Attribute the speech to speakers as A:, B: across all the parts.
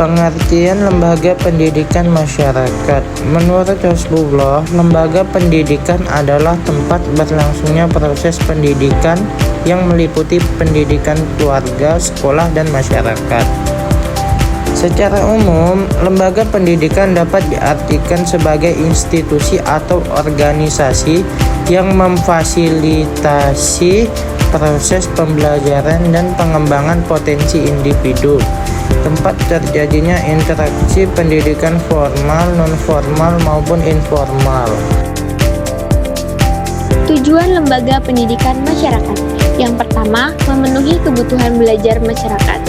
A: Pengertian lembaga pendidikan masyarakat. Menurut Rasulullah, lembaga pendidikan adalah tempat berlangsungnya proses pendidikan yang meliputi pendidikan keluarga, sekolah, dan masyarakat. Secara umum, lembaga pendidikan dapat diartikan sebagai institusi atau organisasi yang memfasilitasi proses pembelajaran dan pengembangan potensi individu. Tempat terjadinya interaksi pendidikan formal, non-formal, maupun informal.
B: Tujuan lembaga pendidikan masyarakat. Yang pertama, memenuhi kebutuhan belajar masyarakat,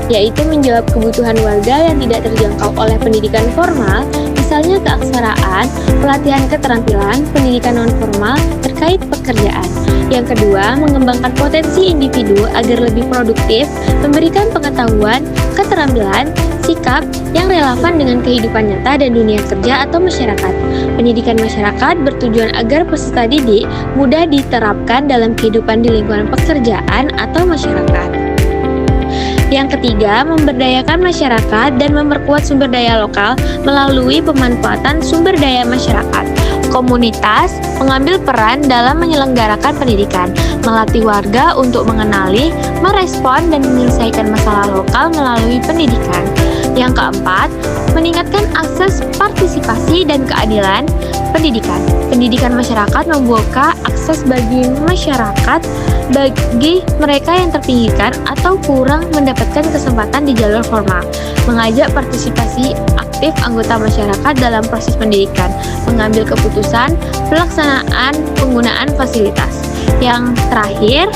B: yaitu menjawab kebutuhan warga yang tidak terjangkau oleh pendidikan formal, misalnya keaksaraan, pelatihan keterampilan, pendidikan non-formal terkait pekerjaan. Yang kedua, mengembangkan potensi individu agar lebih produktif, memberikan pengetahuan, keterampilan, sikap yang relevan dengan kehidupan nyata dan dunia kerja atau masyarakat. Pendidikan masyarakat bertujuan agar peserta didik mudah diterapkan dalam kehidupan di lingkungan pekerjaan atau masyarakat. Yang ketiga, memberdayakan masyarakat dan memperkuat sumber daya lokal melalui pemanfaatan sumber daya masyarakat. Komunitas mengambil peran dalam menyelenggarakan pendidikan, melatih warga untuk mengenali, merespon, dan menyelesaikan masalah lokal melalui pendidikan. Yang keempat, meningkatkan akses partisipasi dan keadilan pendidikan. Pendidikan masyarakat membuka akses bagi masyarakat bagi mereka yang terpinggirkan atau kurang mendapatkan kesempatan di jalur formal, mengajak partisipasi aktif anggota masyarakat dalam proses pendidikan, mengambil keputusan, pelaksanaan, penggunaan fasilitas. Yang terakhir,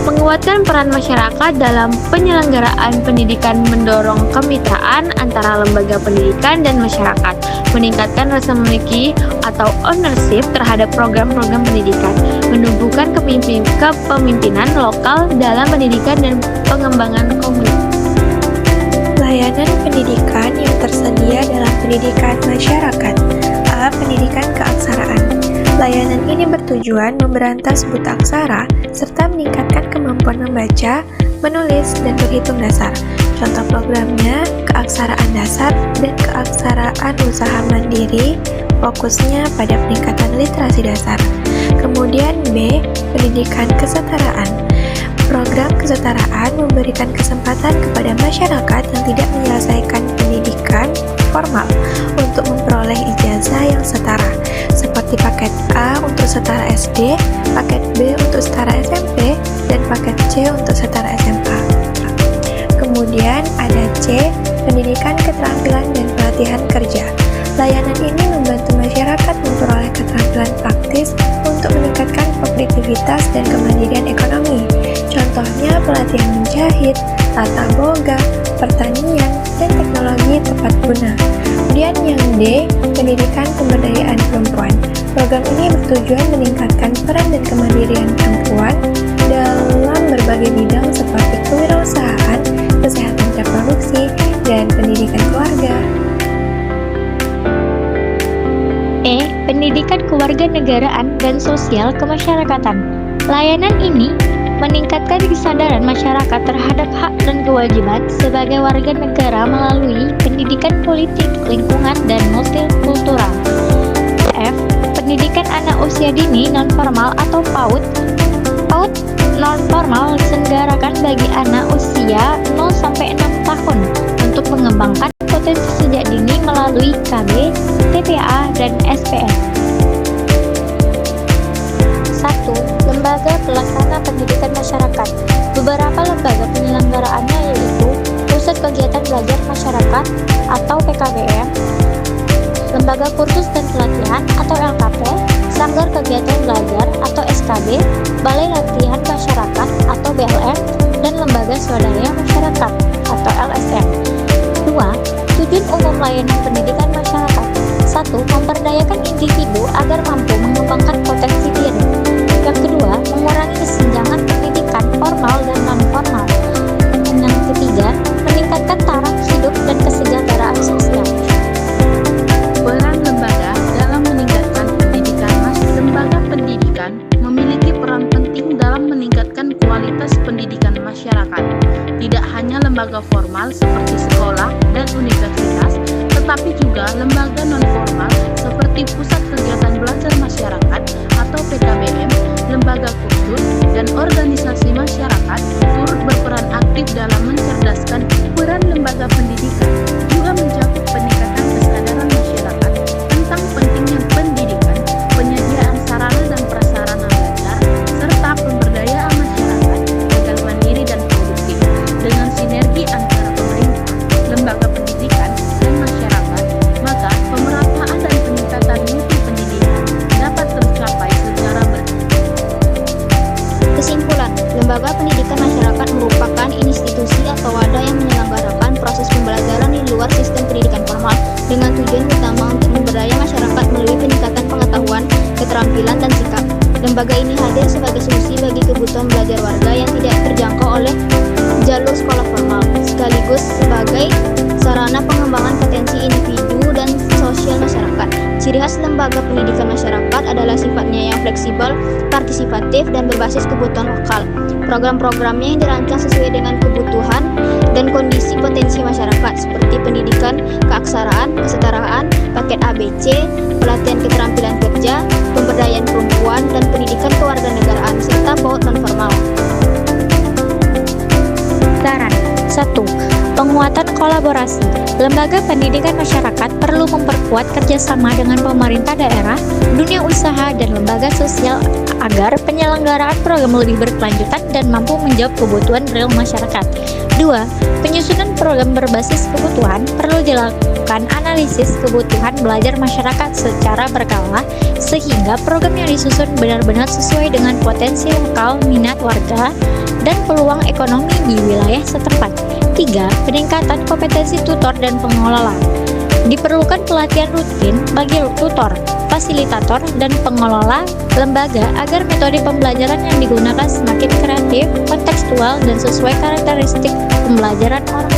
B: menguatkan peran masyarakat dalam penyelenggaraan pendidikan, mendorong kemitraan antara lembaga pendidikan dan masyarakat, meningkatkan rasa memiliki atau ownership terhadap program-program pendidikan, menumbuhkan kepemimpinan lokal dalam pendidikan dan pengembangan komunitas.
C: Layanan pendidikan yang tersedia dalam pendidikan masyarakat. A. Pendidikan keaksaraan. Layanan ini bertujuan memberantas buta aksara serta meningkatkan kemampuan membaca, menulis, dan berhitung dasar. Contoh programnya keaksaraan dasar dan keaksaraan usaha mandiri, fokusnya pada peningkatan literasi dasar. Kemudian B. Pendidikan kesetaraan. Program kesetaraan memberikan kesempatan kepada masyarakat yang tidak menyelesaikan pendidikan formal untuk memperoleh ijazah yang setara, seperti paket A untuk setara SD, paket B untuk setara SMP, dan paket C untuk setara SMA. Kemudian ada C, pendidikan keterampilan dan pelatihan kerja. Layanan ini membantu masyarakat memperoleh keterampilan praktis untuk meningkatkan produktivitas dan kemandirian ekonomi. Contohnya pelatihan menjahit, tata boga, pertanian, dan teknologi tepat guna. Kemudian yang D, pendidikan pemberdayaan perempuan. Program ini bertujuan meningkatkan peran dan kemandirian perempuan dalam berbagai bidang seperti kewirausahaan, kesehatan reproduksi, dan pendidikan keluarga.
B: E. Pendidikan kewarganegaraan dan sosial kemasyarakatan. Layanan ini meningkatkan kesadaran masyarakat terhadap hak dan kewajiban sebagai warga negara melalui pendidikan politik, lingkungan, dan multikultural. F. Pendidikan anak usia dini non-formal atau PAUD. PAUD non-formal diselenggarakan bagi anak usia 0-6 tahun untuk mengembangkan potensi sejak dini melalui KB, TPA, dan SPN. 1. Lembaga Pelaksana Pendidikan Masyarakat. Beberapa lembaga penyelenggaraannya yaitu Pusat Kegiatan Belajar Masyarakat atau PKBM, Lembaga Kursus dan Pelatihan atau LKP, Sanggar Kegiatan Belajar atau SKB, Balai Latihan Masyarakat atau BLM, dan Lembaga Swadaya Masyarakat atau LSM. 2. Tujuan umum layanan pendidikan masyarakat. 1. Memberdayakan individu agar mampu mengembangkan potensi diri. Yang kedua, mengurangi kesenjangan pendidikan formal dan non-formal. Yang ketiga, meningkatkan taraf hidup dan kesejahteraan sosial.
D: Peran lembaga dalam meningkatkan pendidikan. Lembaga pendidikan memiliki peran penting dalam meningkatkan kualitas pendidikan masyarakat. Tidak hanya lembaga formal seperti sekolah dan universitas, tetapi juga lembaga non-formal seperti Pusat Kegiatan Belajar Masyarakat atau PKBM, lembaga kursus, dan organisasi masyarakat turut berperan aktif dalam mencerdaskan. Peran lembaga pendidikan juga mencakup peningkatan kesadaran masyarakat tentang pentingnya pendidikan, penyediaan sarana dan prasarana belajar, serta pemberdayaan masyarakat agar mandiri dan produktif. Dengan sinergi antara pemerintah, lembaga pendidikan, dan masyarakat, maka pemerataan dan peningkatan mutu pendidikan dapat tercapai secara
B: Kesimpulan, lembaga pendidikan masyarakat merupakan institusi atau wadah yang menyelenggarakan proses pembelajaran di luar sistem pendidikan formal dengan tujuan utama untuk memberdaya masyarakat melalui peningkatan pengetahuan, keterampilan, dan sikap. Lembaga ini hadir sebagai solusi bagi kebutuhan belajar warga yang tidak terjangkau oleh jalur sekolah formal, sekaligus sebagai sarana pengembangan potensi individu dan sosial masyarakat. Ciri khas lembaga pendidikan masyarakat adalah sifatnya yang fleksibel, partisipatif, dan berbasis kebutuhan lokal. Program-programnya yang dirancang sesuai dengan kebutuhan dan kondisi potensi masyarakat seperti pendidikan keaksaraan, kesetaraan, paket ABC, pelatihan keterampilan kerja, pemberdayaan perempuan, dan pendidikan kewarganegaraan, serta PAUD non-formal.
E: Saran 1. Penguatan kolaborasi. Lembaga pendidikan masyarakat perlu memperkuat kerjasama dengan pemerintah daerah, dunia usaha, dan lembaga sosial agar penyelenggaraan program lebih berkelanjutan dan mampu menjawab kebutuhan real masyarakat. 2. Penyusunan program berbasis kebutuhan perlu dilakukan analisis kebutuhan belajar masyarakat secara berkala sehingga program yang disusun benar-benar sesuai dengan potensi lokal, minat warga, dan peluang ekonomi di wilayah setempat. 3. Peningkatan kompetensi tutor dan pengelola. Diperlukan pelatihan rutin bagi tutor, fasilitator, dan pengelola lembaga agar metode pembelajaran yang digunakan semakin kreatif, kontekstual, dan sesuai karakteristik pembelajaran orang